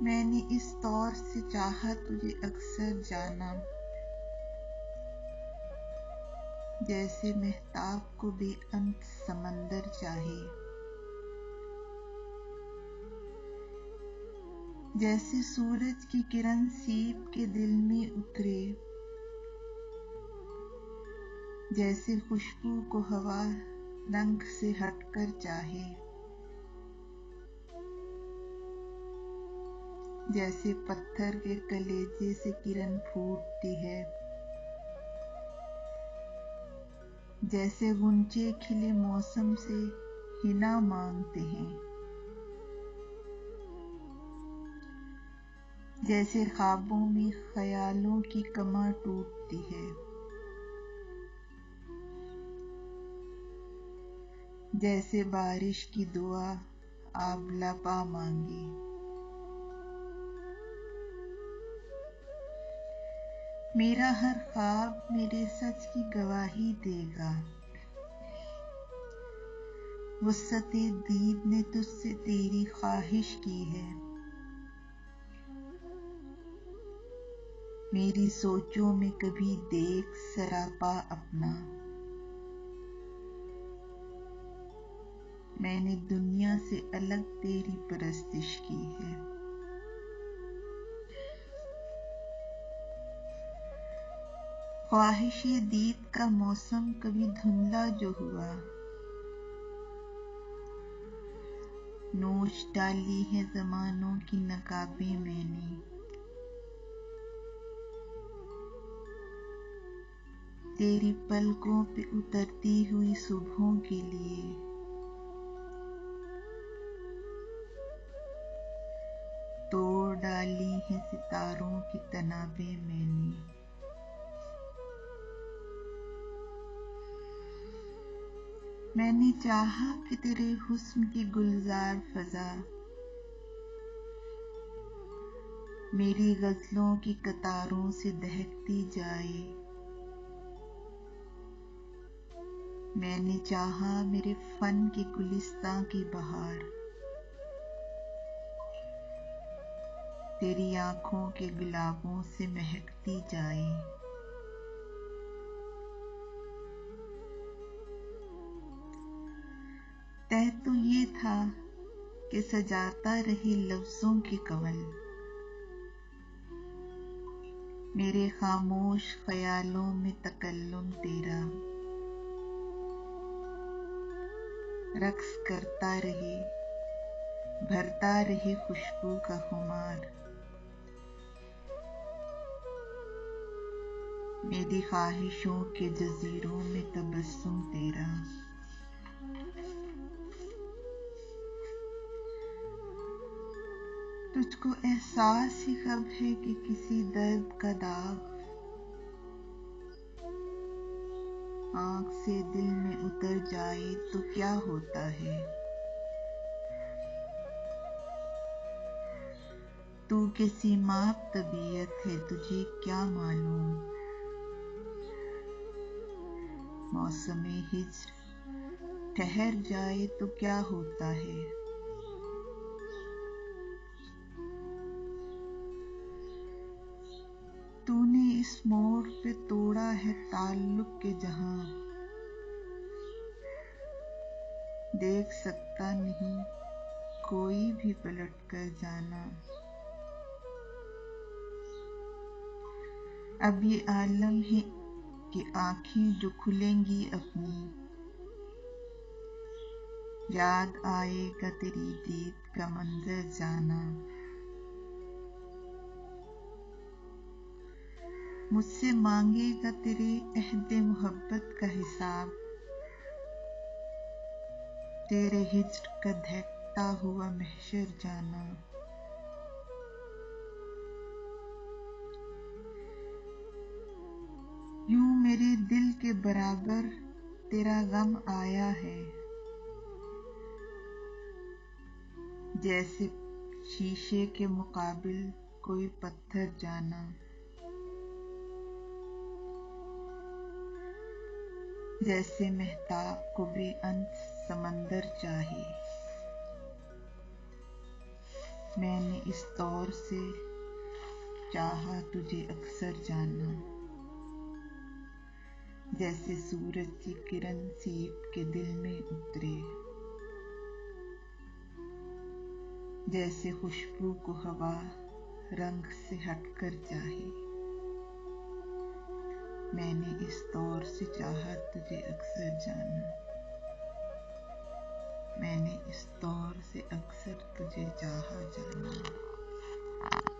मैंने इस तौर से चाहा तुझे अक्सर जाना, जैसे महताब को बेअंत समंदर चाहे, जैसे सूरज की किरण सीप के दिल में उतरे, जैसे खुशबू को हवा रंग से हटकर चाहे, जैसे पत्थर के कलेजे से किरण फूटती है, जैसे गुंचे खिले मौसम से हिना मांगते हैं, जैसे ख्वाबों में ख्यालों की कमा टूटती है, जैसे बारिश की दुआ आबला पा मांगे। मेरा हर ख्वाब मेरे सच की गवाही देगा, वुस्अते दीद ने तुझसे तेरी ख्वाहिश की है, मेरी सोचों में कभी देख सरापा अपना, मैंने दुनिया से अलग तेरी परस्तिश की है। ख्वाहिशे दीद का मौसम कभी धुंधला जो हुआ, नोच डाली है ज़मानों की नकाबें मैंने, तेरी पलकों पे उतरती हुई सुबहों के लिए, तोड़ डाली है सितारों की तनाबें मैंने। मैंने चाहा कि तेरे हुस्न की गुलजार फजा मेरी गजलों की कतारों से दहकती जाए, मैंने चाहा मेरे फन के गुलिस्तां की बहार तेरी आंखों के गुलाबों से महकती जाए, तय तो ये था कि सजाता रहे लफ्जों के कमल मेरे खामोश ख्यालों में तकल्लुम तेरा, रक्स करता रहे भरता रहे खुशबू का खुमार, मेरी ख्वाहिशों के जजीरों में तबस्सुम तेरा। तुझको एहसास ही कब है कि किसी दर्द का दाग आँख से दिल में उतर जाए तो क्या होता है, तू किसी माप तबीयत है तुझे क्या मालूम, मौसमे हिज्र ठहर जाए तो क्या होता है, तूने इस मोड़ पे तोड़ा है ताल्लुक के जहां, देख सकता नहीं कोई भी पलट कर जाना, अब ये आलम है कि आंखें जो खुलेंगी अपनी, याद आएगा तेरी दीद का मंजर जाना, मुझसे मांगेगा तेरे अहदे मोहब्बत का हिसाब, तेरे हिज्र का धहकता हुआ महशर जाना, यूं मेरे दिल के बराबर तेरा गम आया है, जैसे शीशे के मुकाबिल कोई पत्थर जाना, जैसे महताब को बेअंत समंदर चाहे। मैंने इस तौर से चाहा तुझे अक्सर जाना, जैसे सूरज की किरण सीप के दिल में उतरे, जैसे खुशबू को हवा रंग से हटकर चाहे। मैंने इस तौर से चाहा तुझे अक्सर जाना, मैंने इस तौर से अक्सर तुझे चाहा जाना।